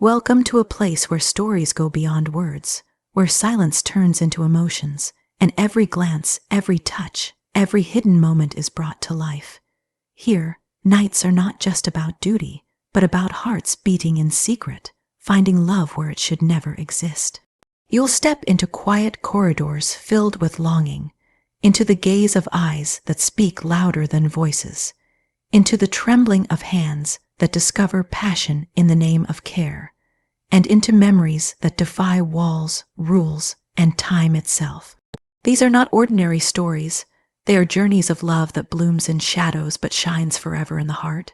Welcome to a place where stories go beyond words, where silence turns into emotions, and every glance, every touch, every hidden moment is brought to life. Here, nights are not just about duty, but about hearts beating in secret, finding love where it should never exist. You'll step into quiet corridors filled with longing, into the gaze of eyes that speak louder than voices, into the trembling of hands that discover passion in the name of care, and into memories that defy walls, rules, and time itself. These are not ordinary stories. They are journeys of love that blooms in shadows but shines forever in the heart.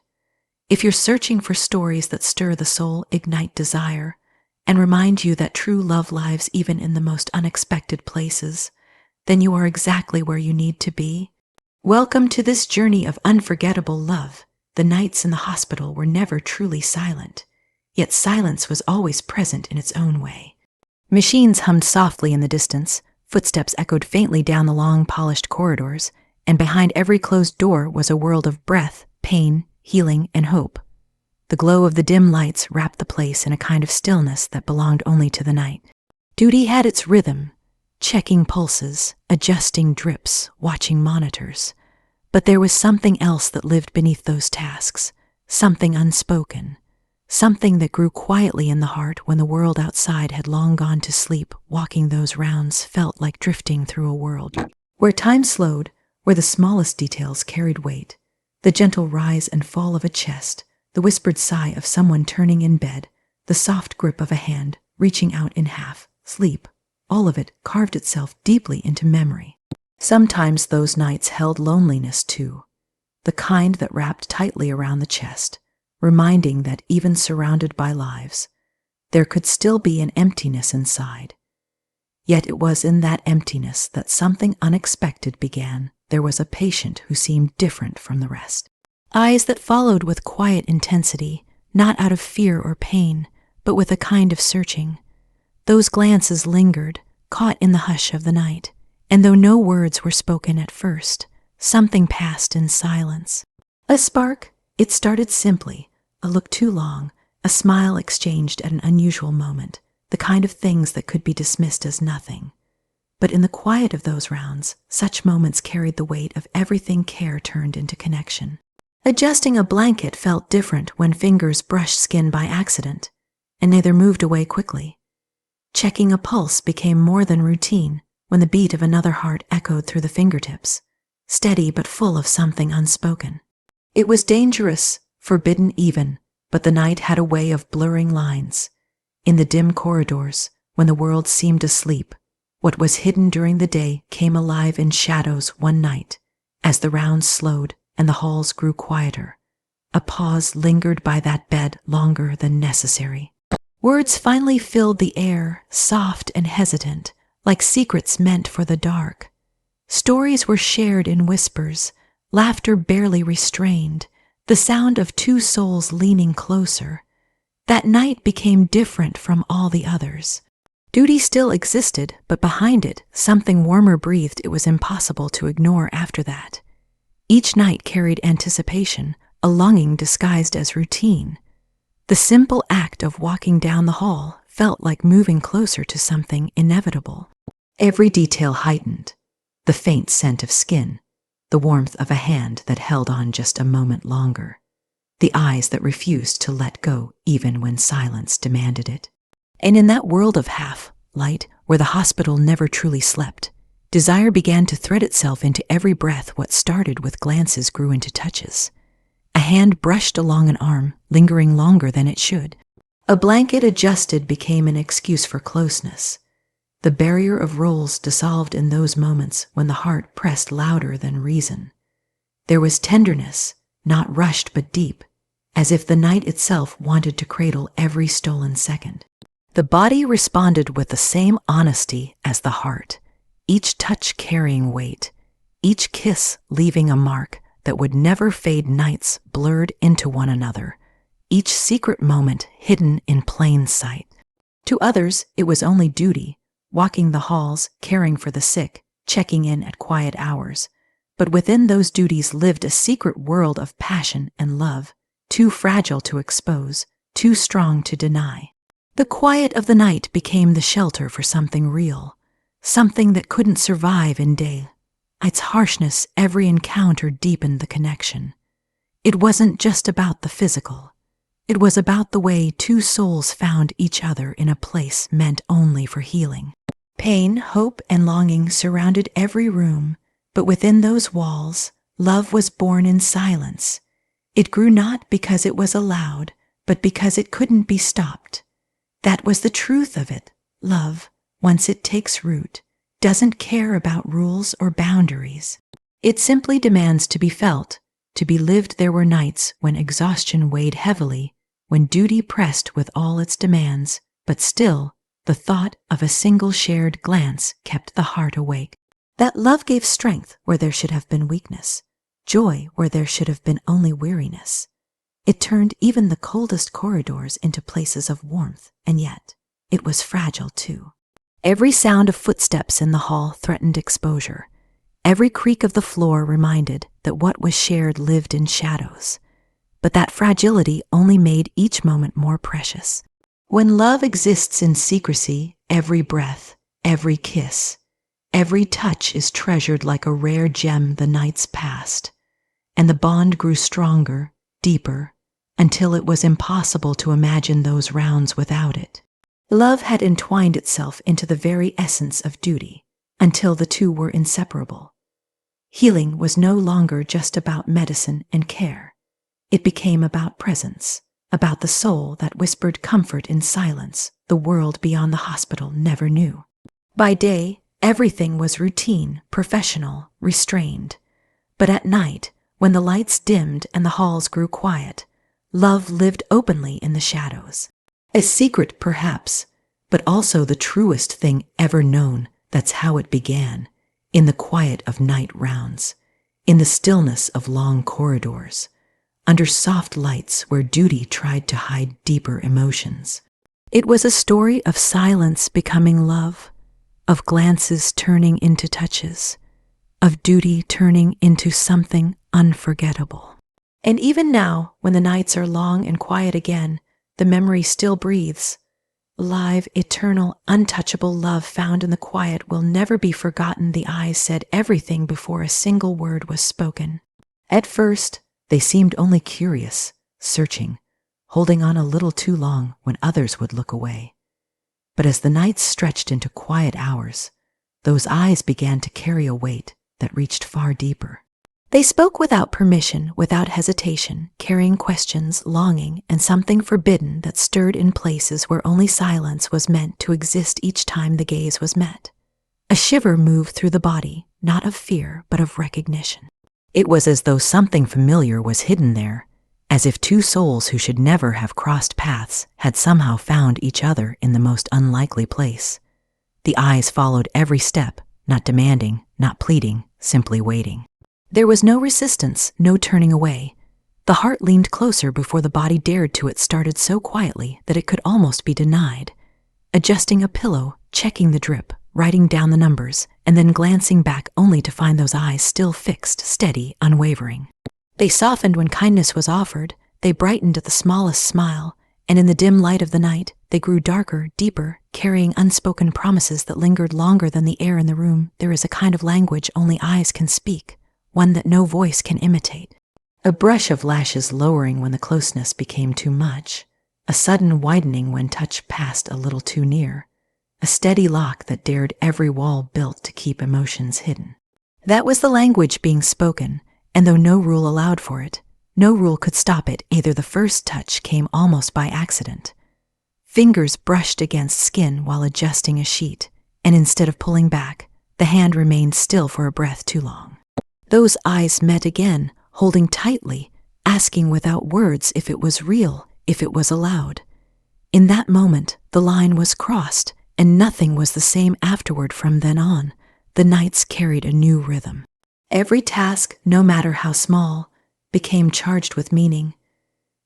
If you're searching for stories that stir the soul, ignite desire, and remind you that true love lives even in the most unexpected places, then you are exactly where you need to be. Welcome to this journey of unforgettable love. The nights in the hospital were never truly silent, yet silence was always present in its own way. Machines hummed softly in the distance, footsteps echoed faintly down the long, polished corridors, and behind every closed door was a world of breath, pain, healing, and hope. The glow of the dim lights wrapped the place in a kind of stillness that belonged only to the night. Duty had its rhythm, checking pulses, adjusting drips, watching monitors. But there was something else that lived beneath those tasks, something unspoken, something that grew quietly in the heart when the world outside had long gone to sleep. Walking those rounds felt like drifting through a world where time slowed, where the smallest details carried weight. The gentle rise and fall of a chest, the whispered sigh of someone turning in bed, the soft grip of a hand reaching out in half sleep, all of it carved itself deeply into memory. Sometimes those nights held loneliness too, the kind that wrapped tightly around the chest, reminding that even surrounded by lives, there could still be an emptiness inside. Yet it was in that emptiness that something unexpected began. There was a patient who seemed different from the rest. Eyes that followed with quiet intensity, not out of fear or pain, but with a kind of searching. Those glances lingered, caught in the hush of the night, and though no words were spoken at first, something passed in silence. A spark. It started simply, a look too long, a smile exchanged at an unusual moment, the kind of things that could be dismissed as nothing. But in the quiet of those rounds, such moments carried the weight of everything care turned into connection. Adjusting a blanket felt different when fingers brushed skin by accident, and neither moved away quickly. Checking a pulse became more than routine when the beat of another heart echoed through the fingertips, steady but full of something unspoken. It was dangerous, forbidden even, but the night had a way of blurring lines. In the dim corridors, when the world seemed asleep, what was hidden during the day came alive in shadows one night. As the rounds slowed and the halls grew quieter, a pause lingered by that bed longer than necessary. Words finally filled the air, soft and hesitant, like secrets meant for the dark. Stories were shared in whispers, laughter barely restrained, the sound of two souls leaning closer. That night became different from all the others. Duty still existed, but behind it, something warmer breathed. It was impossible to ignore after that. Each night carried anticipation, a longing disguised as routine. The simple act of walking down the hall felt like moving closer to something inevitable. Every detail heightened, the faint scent of skin, the warmth of a hand that held on just a moment longer, the eyes that refused to let go even when silence demanded it. And in that world of half-light, where the hospital never truly slept, desire began to thread itself into every breath. What started with glances grew into touches. A hand brushed along an arm, lingering longer than it should. A blanket adjusted became an excuse for closeness. The barrier of roles dissolved in those moments when the heart pressed louder than reason. There was tenderness, not rushed but deep, as if the night itself wanted to cradle every stolen second. The body responded with the same honesty as the heart, each touch carrying weight, each kiss leaving a mark that would never fade. Nights blurred into one another, each secret moment hidden in plain sight. To others, it was only duty, walking the halls, caring for the sick, checking in at quiet hours. But within those duties lived a secret world of passion and love, too fragile to expose, too strong to deny. The quiet of the night became the shelter for something real, something that couldn't survive in day. Its harshness, every encounter deepened the connection. It wasn't just about the physical. It was about the way two souls found each other in a place meant only for healing. Pain, hope, and longing surrounded every room, but within those walls, love was born in silence. It grew not because it was allowed, but because it couldn't be stopped. That was the truth of it. Love, once it takes root, doesn't care about rules or boundaries. It simply demands to be felt, to be lived. There were nights when exhaustion weighed heavily, when duty pressed with all its demands, but still, the thought of a single shared glance kept the heart awake. That love gave strength where there should have been weakness, joy where there should have been only weariness. It turned even the coldest corridors into places of warmth, and yet it was fragile too. Every sound of footsteps in the hall threatened exposure. Every creak of the floor reminded that what was shared lived in shadows. But that fragility only made each moment more precious. When love exists in secrecy, every breath, every kiss, every touch is treasured like a rare gem. The nights passed, and the bond grew stronger, deeper, until it was impossible to imagine those rounds without it. Love had entwined itself into the very essence of duty, until the two were inseparable. Healing was no longer just about medicine and care. It became about presence, about the soul that whispered comfort in silence the world beyond the hospital never knew. By day, everything was routine, professional, restrained. But at night, when the lights dimmed and the halls grew quiet, love lived openly in the shadows. A secret, perhaps, but also the truest thing ever known. That's how it began, in the quiet of night rounds, in the stillness of long corridors, under soft lights where duty tried to hide deeper emotions. It was a story of silence becoming love, of glances turning into touches, of duty turning into something unforgettable. And even now, when the nights are long and quiet again, the memory still breathes. Live, eternal, untouchable love found in the quiet will never be forgotten. The eyes said everything before a single word was spoken. At first, they seemed only curious, searching, holding on a little too long when others would look away. But as the nights stretched into quiet hours, those eyes began to carry a weight that reached far deeper. They spoke without permission, without hesitation, carrying questions, longing, and something forbidden that stirred in places where only silence was meant to exist each time the gaze was met. A shiver moved through the body, not of fear, but of recognition. It was as though something familiar was hidden there, as if two souls who should never have crossed paths had somehow found each other in the most unlikely place. The eyes followed every step, not demanding, not pleading, simply waiting. There was no resistance, no turning away. The heart leaned closer before the body dared to. It started so quietly that it could almost be denied. Adjusting a pillow, checking the drip, writing down the numbers, and then glancing back only to find those eyes still fixed, steady, unwavering. They softened when kindness was offered, they brightened at the smallest smile, and in the dim light of the night, they grew darker, deeper, carrying unspoken promises that lingered longer than the air in the room. There is a kind of language only eyes can speak, one that no voice can imitate. A brush of lashes lowering when the closeness became too much, a sudden widening when touch passed a little too near, a steady lock that dared every wall built to keep emotions hidden. That was the language being spoken, and though no rule allowed for it, no rule could stop it either. The first touch came almost by accident. Fingers brushed against skin while adjusting a sheet, and instead of pulling back, the hand remained still for a breath too long. Those eyes met again, holding tightly, asking without words if it was real, if it was allowed. In that moment, the line was crossed, and nothing was the same afterward. From then on, the nights carried a new rhythm. Every task, no matter how small, became charged with meaning.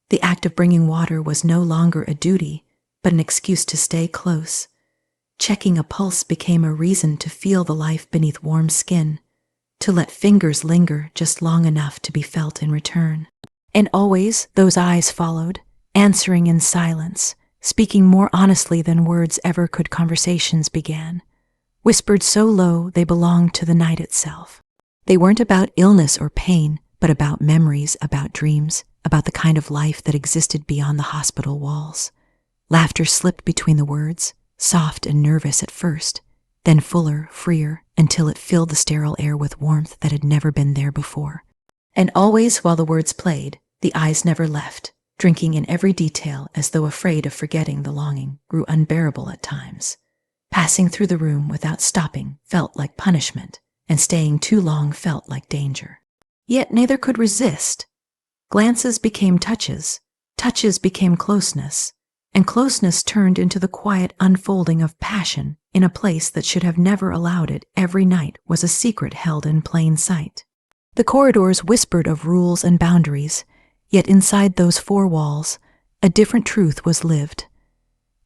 The act of bringing water was no longer a duty, but an excuse to stay close. Checking a pulse became a reason to feel the life beneath warm skin, to let fingers linger just long enough to be felt in return. And always those eyes followed, answering in silence, speaking more honestly than words ever could. Conversations began, whispered so low they belonged to the night itself. They weren't about illness or pain, but about memories, about dreams, about the kind of life that existed beyond the hospital walls. Laughter slipped between the words, soft and nervous at first, then fuller, freer, until it filled the sterile air with warmth that had never been there before. And always while the words played, the eyes never left, drinking in every detail as though afraid of forgetting. The longing grew unbearable at times. Passing through the room without stopping felt like punishment, and staying too long felt like danger. Yet neither could resist. Glances became touches, touches became closeness, and closeness turned into the quiet unfolding of passion in a place that should have never allowed it. Every night was a secret held in plain sight. The corridors whispered of rules and boundaries, yet inside those four walls, a different truth was lived.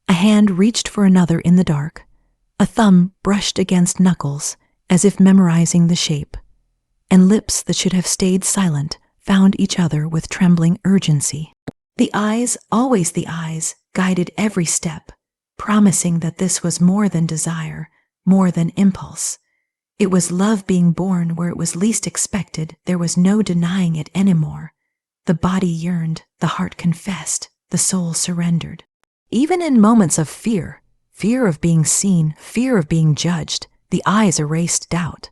A hand reached for another in the dark, a thumb brushed against knuckles as if memorizing the shape, and lips that should have stayed silent found each other with trembling urgency. The eyes, always the eyes, guided every step, promising that this was more than desire, more than impulse. It was love being born where it was least expected. There was no denying it anymore. The body yearned, the heart confessed, the soul surrendered. Even in moments of fear, fear of being seen, fear of being judged, the eyes erased doubt.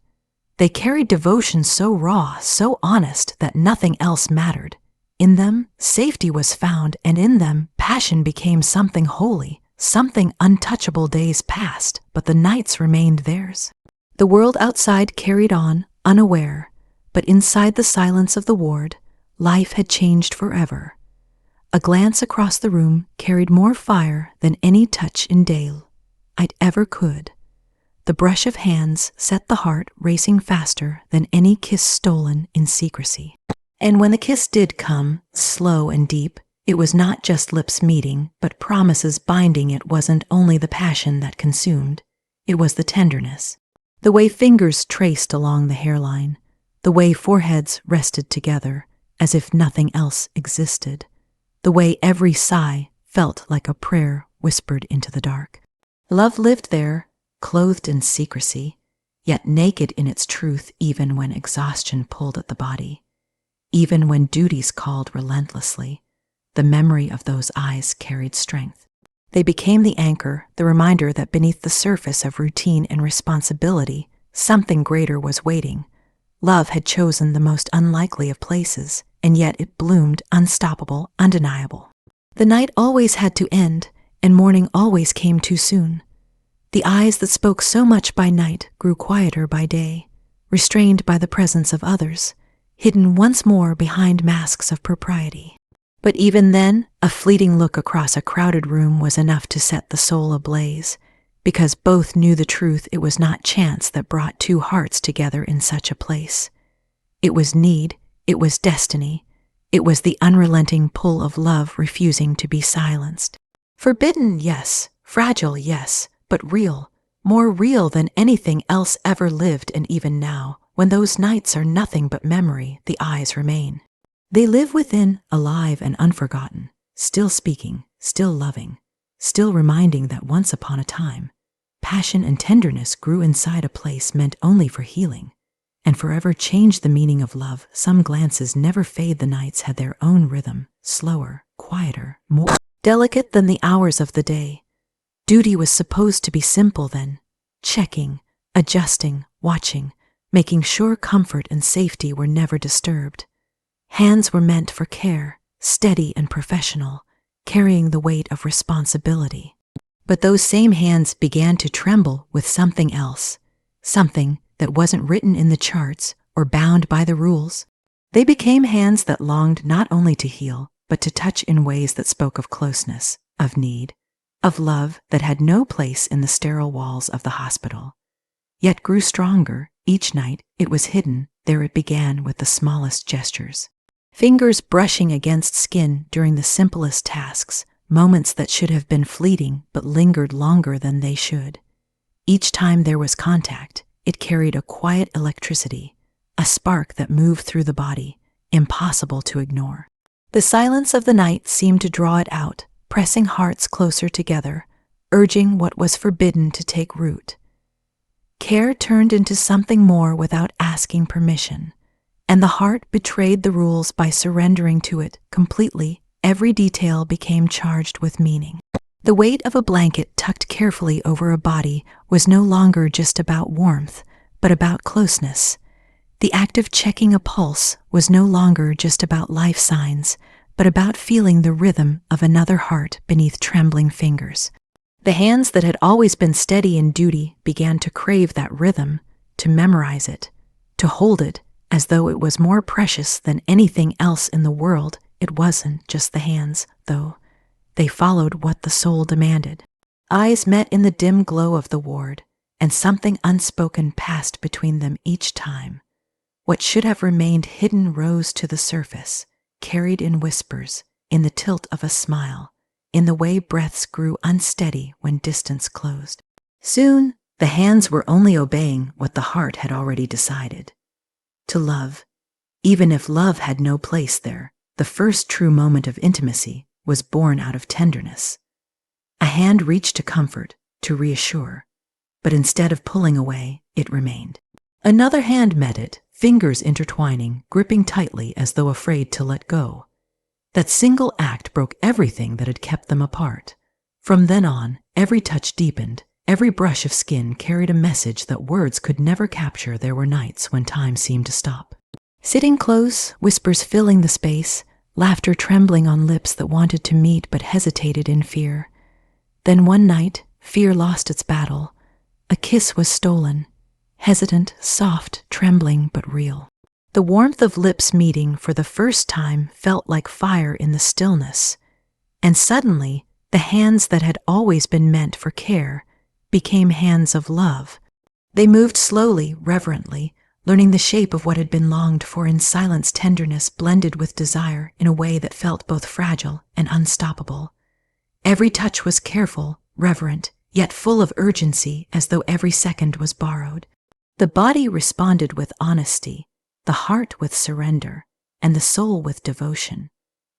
They carried devotion so raw, so honest that nothing else mattered. In them, safety was found, and in them, passion became something holy, something untouchable. Days passed, but the nights remained theirs. The world outside carried on, unaware, but inside the silence of the ward, life had changed forever. A glance across the room carried more fire than any touch in Dale I'd ever could. The brush of hands set the heart racing faster than any kiss stolen in secrecy. And when the kiss did come, slow and deep, it was not just lips meeting, but promises binding. It wasn't only the passion that consumed, it was the tenderness. The way fingers traced along the hairline, the way foreheads rested together as if nothing else existed, the way every sigh felt like a prayer whispered into the dark. Love lived there, clothed in secrecy, yet naked in its truth even when exhaustion pulled at the body. Even when duties called relentlessly, the memory of those eyes carried strength. They became the anchor, the reminder that beneath the surface of routine and responsibility, something greater was waiting. Love had chosen the most unlikely of places, and yet it bloomed unstoppable, undeniable. The night always had to end, and morning always came too soon. The eyes that spoke so much by night grew quieter by day, restrained by the presence of others, hidden once more behind masks of propriety. But even then, a fleeting look across a crowded room was enough to set the soul ablaze, because both knew the truth. It was not chance that brought two hearts together in such a place. It was need, it was destiny, it was the unrelenting pull of love refusing to be silenced. Forbidden, yes, fragile, yes, but real, more real than anything else ever lived. And even now, when those nights are nothing but memory, the eyes remain. They live within, alive and unforgotten, still speaking, still loving, still reminding that once upon a time, passion and tenderness grew inside a place meant only for healing, and forever changed the meaning of love. Some glances never fade. The nights had their own rhythm, slower, quieter, more delicate than the hours of the day. Duty was supposed to be simple then, checking, adjusting, watching, making sure comfort and safety were never disturbed. Hands were meant for care, steady and professional, carrying the weight of responsibility. But those same hands began to tremble with something else, something that wasn't written in the charts or bound by the rules. They became hands that longed not only to heal, but to touch in ways that spoke of closeness, of need, of love that had no place in the sterile walls of the hospital, yet grew stronger. Each night it was hidden. There it began with the smallest gestures. Fingers brushing against skin during the simplest tasks, moments that should have been fleeting but lingered longer than they should. Each time there was contact, it carried a quiet electricity, a spark that moved through the body, impossible to ignore. The silence of the night seemed to draw it out, pressing hearts closer together, urging what was forbidden to take root. Care turned into something more without asking permission, and the heart betrayed the rules by surrendering to it completely. Every detail became charged with meaning. The weight of a blanket tucked carefully over a body was no longer just about warmth, but about closeness. The act of checking a pulse was no longer just about life signs, but about feeling the rhythm of another heart beneath trembling fingers. The hands that had always been steady in duty began to crave that rhythm, to memorize it, to hold it as though it was more precious than anything else in the world. It wasn't just the hands, though. They followed what the soul demanded. Eyes met in the dim glow of the ward, and something unspoken passed between them each time. What should have remained hidden rose to the surface, carried in whispers, in the tilt of a smile, in the way breaths grew unsteady when distance closed. Soon, the hands were only obeying what the heart had already decided. To love, even if love had no place there. The first true moment of intimacy was born out of tenderness. A hand reached to comfort, to reassure, but instead of pulling away, it remained. Another hand met it, fingers intertwining, gripping tightly as though afraid to let go. That single act broke everything that had kept them apart. From then on, every touch deepened, every brush of skin carried a message that words could never capture. There were nights when time seemed to stop. Sitting close, whispers filling the space, laughter trembling on lips that wanted to meet but hesitated in fear. Then one night, fear lost its battle. A kiss was stolen, hesitant, soft, trembling, but real. The warmth of lips meeting for the first time felt like fire in the stillness, and suddenly, the hands that had always been meant for care became hands of love. They moved slowly, reverently, learning the shape of what had been longed for in silence. Tenderness blended with desire in a way that felt both fragile and unstoppable. Every touch was careful, reverent, yet full of urgency, as though every second was borrowed. The body responded with honesty, the heart with surrender, and the soul with devotion.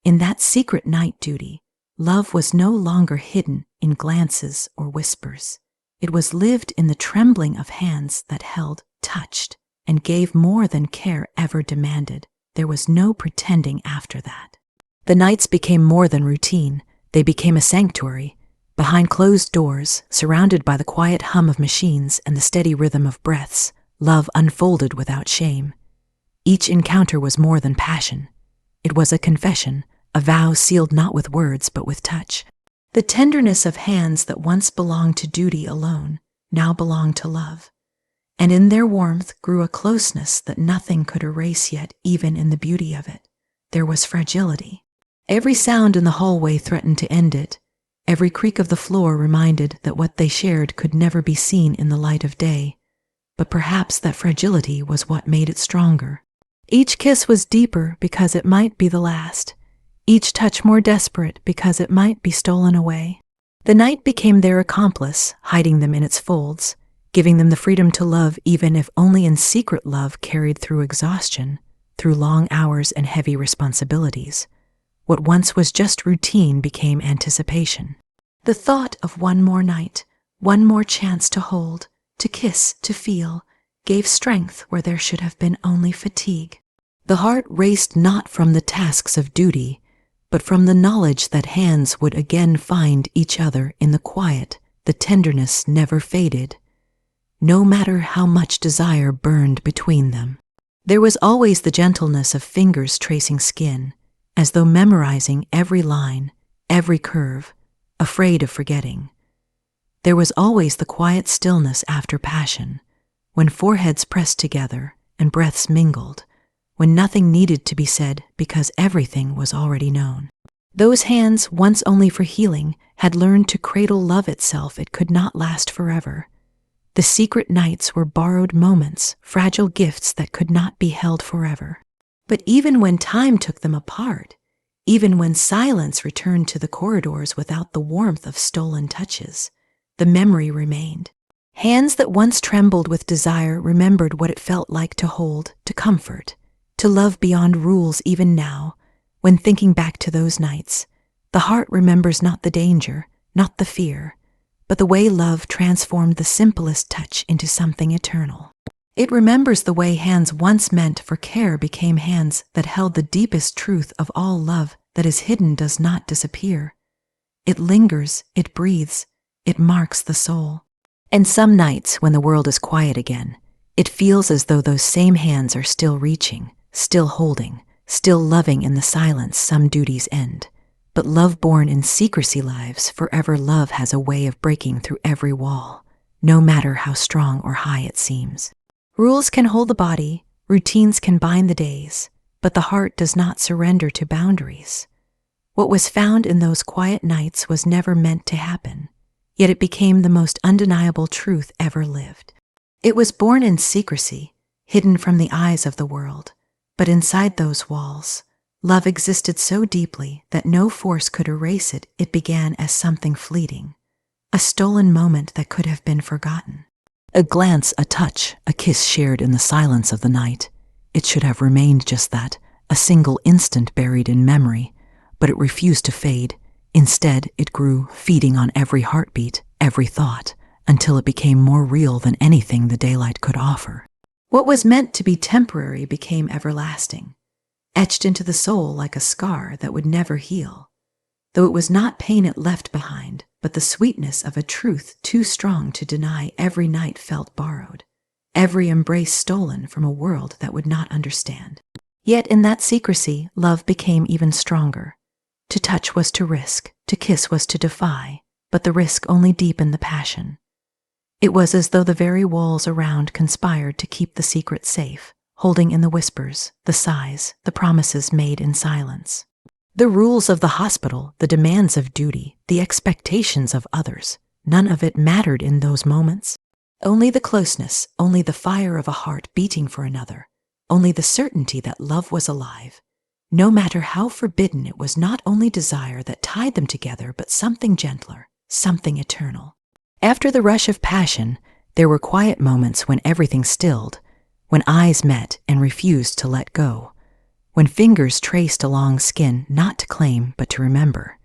In that secret night duty, love was no longer hidden in glances or whispers. It was lived in the trembling of hands that held, touched, and gave more than care ever demanded. There was no pretending after that. The nights became more than routine. They became a sanctuary. Behind closed doors, surrounded by the quiet hum of machines and the steady rhythm of breaths, love unfolded without shame. Each encounter was more than passion. It was a confession, a vow sealed not with words but with touch. The tenderness of hands that once belonged to duty alone now belonged to love. And in their warmth grew a closeness that nothing could erase. Yet even in the beauty of it, there was fragility. Every sound in the hallway threatened to end it. Every creak of the floor reminded that what they shared could never be seen in the light of day. But perhaps that fragility was what made it stronger. Each kiss was deeper because it might be the last. Each touch more desperate because it might be stolen away. The night became their accomplice, hiding them in its folds, giving them the freedom to love even if only in secret. Love carried through exhaustion, through long hours and heavy responsibilities. What once was just routine became anticipation. The thought of one more night, one more chance to hold, to kiss, to feel, gave strength where there should have been only fatigue. The heart raced not from the tasks of duty, but from the knowledge that hands would again find each other in the quiet. The tenderness never faded, no matter how much desire burned between them. There was always the gentleness of fingers tracing skin, as though memorizing every line, every curve, afraid of forgetting. There was always the quiet stillness after passion, when foreheads pressed together and breaths mingled, when nothing needed to be said because everything was already known. Those hands, once only for healing, had learned to cradle love itself. It could not last forever. The secret nights were borrowed moments, fragile gifts that could not be held forever. But even when time took them apart, even when silence returned to the corridors without the warmth of stolen touches, the memory remained. Hands that once trembled with desire remembered what it felt like to hold, to comfort, to love beyond rules. Even now, when thinking back to those nights, The heart remembers not the danger, not the fear, but the way love transformed the simplest touch into something eternal. It remembers the way hands once meant for care became hands that held the deepest truth of all love that is hidden does not disappear. It lingers, it breathes, it marks the soul. And some nights when the world is quiet again, it feels as though those same hands are still reaching, still holding, still loving in the silence some duties end. But love born in secrecy lives forever. Love has a way of breaking through every wall, no matter how strong or high it seems. Rules can hold the body, routines can bind the days, but the heart does not surrender to boundaries. What was found in those quiet nights was never meant to happen, yet it became the most undeniable truth ever lived. It was born in secrecy, hidden from the eyes of the world, but inside those walls, love existed so deeply that no force could erase it. It began as something fleeting, a stolen moment that could have been forgotten. A glance, a touch, a kiss shared in the silence of the night. It should have remained just that, a single instant buried in memory, but it refused to fade. Instead, it grew, feeding on every heartbeat, every thought, until it became more real than anything the daylight could offer. What was meant to be temporary became everlasting, etched into the soul like a scar that would never heal. Though it was not pain it left behind, but the sweetness of a truth too strong to deny. Every night felt borrowed, every embrace stolen from a world that would not understand. Yet in that secrecy, love became even stronger. To touch was to risk, to kiss was to defy, but the risk only deepened the passion. It was as though the very walls around conspired to keep the secret safe, holding in the whispers, the sighs, the promises made in silence. The rules of the hospital, the demands of duty, the expectations of others, none of it mattered in those moments. Only the closeness, only the fire of a heart beating for another, only the certainty that love was alive. No matter how forbidden, it was not only desire that tied them together, but something gentler, something eternal. After the rush of passion, there were quiet moments when everything stilled, when eyes met and refused to let go, when fingers traced along skin not to claim but to remember.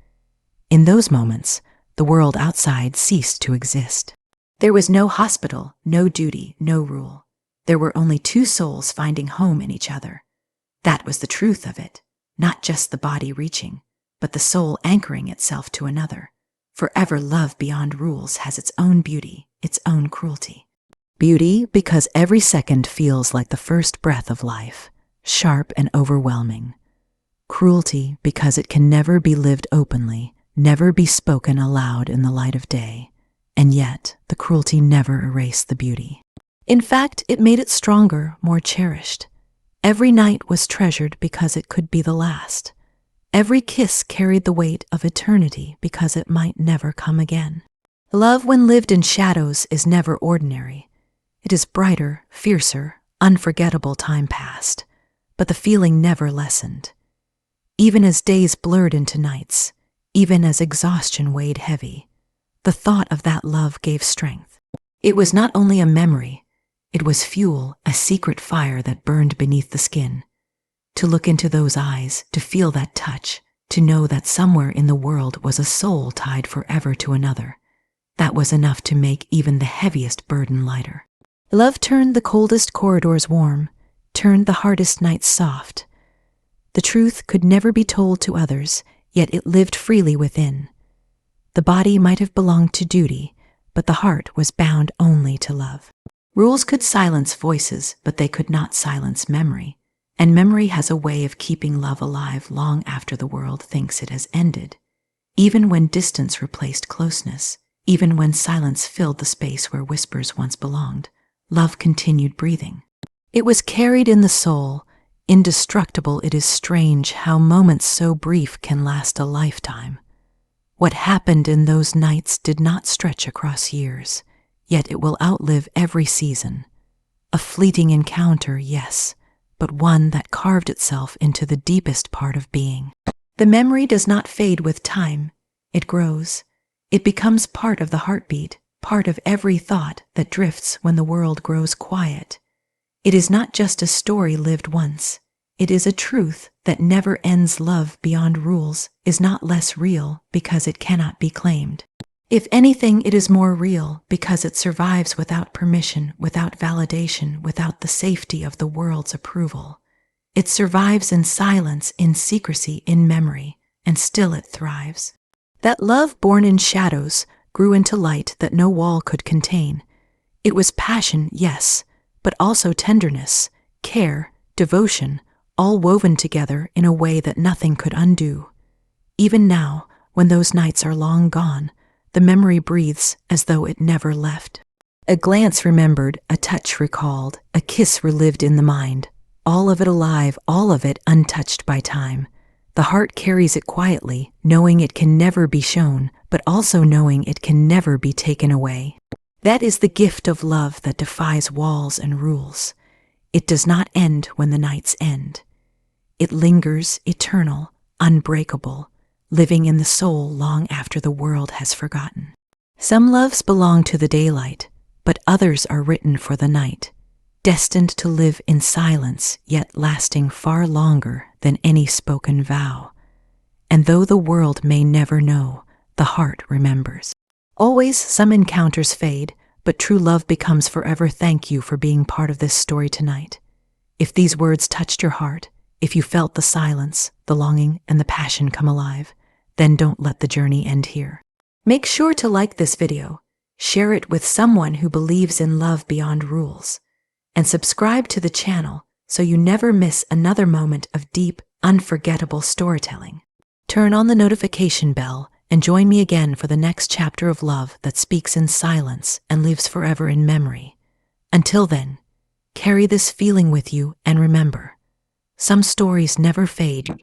In those moments, the world outside ceased to exist. There was no hospital, no duty, no rule. There were only two souls finding home in each other. That was the truth of it, not just the body reaching, but the soul anchoring itself to another. Forever love beyond rules has its own beauty, its own cruelty. Beauty because every second feels like the first breath of life, sharp and overwhelming. Cruelty because it can never be lived openly, never be spoken aloud in the light of day, and yet the cruelty never erased the beauty. In fact, it made it stronger, more cherished. Every night was treasured because it could be the last. Every kiss carried the weight of eternity because it might never come again. Love when lived in shadows is never ordinary. It is brighter, fiercer, unforgettable. Time passed, but the feeling never lessened. Even as days blurred into nights, even as exhaustion weighed heavy, the thought of that love gave strength. It was not only a memory, it was fuel, a secret fire that burned beneath the skin. To look into those eyes, to feel that touch, to know that somewhere in the world was a soul tied forever to another, that was enough to make even the heaviest burden lighter. Love turned the coldest corridors warm, turned the hardest nights soft. The truth could never be told to others, yet it lived freely within. The body might have belonged to duty, but the heart was bound only to love. Rules could silence voices, but they could not silence memory. And memory has a way of keeping love alive long after the world thinks it has ended. Even when distance replaced closeness, even when silence filled the space where whispers once belonged, love continued breathing. It was carried in the soul, indestructible. It is strange how moments so brief can last a lifetime. What happened in those nights did not stretch across years, yet it will outlive every season. A fleeting encounter, yes, but one that carved itself into the deepest part of being. The memory does not fade with time. It grows. It becomes part of the heartbeat, part of every thought that drifts when the world grows quiet. It is not just a story lived once. It is a truth that never ends. Love beyond rules is not less real because it cannot be claimed. If anything, it is more real because it survives without permission, without validation, without the safety of the world's approval. It survives in silence, in secrecy, in memory, and still it thrives. That love born in shadows grew into light that no wall could contain. It was passion, yes, but also tenderness, care, devotion, all woven together in a way that nothing could undo. Even now, when those nights are long gone, the memory breathes as though it never left. A glance remembered, a touch recalled, a kiss relived in the mind, all of it alive, all of it untouched by time. The heart carries it quietly, knowing it can never be shown, but also knowing it can never be taken away. That is the gift of love that defies walls and rules. It does not end when the nights end. It lingers, eternal, unbreakable, living in the soul long after the world has forgotten. Some loves belong to the daylight, but others are written for the night, destined to live in silence, yet lasting far longer than any spoken vow. And though the world may never know, the heart remembers. Always some encounters fade, but true love becomes forever. Thank you for being part of this story tonight. If these words touched your heart, if you felt the silence, the longing, and the passion come alive, then don't let the journey end here. Make sure to like this video, share it with someone who believes in love beyond rules, and subscribe to the channel so you never miss another moment of deep, unforgettable storytelling. Turn on the notification bell and join me again for the next chapter of love that speaks in silence and lives forever in memory. Until then, carry this feeling with you and remember, some stories never fade,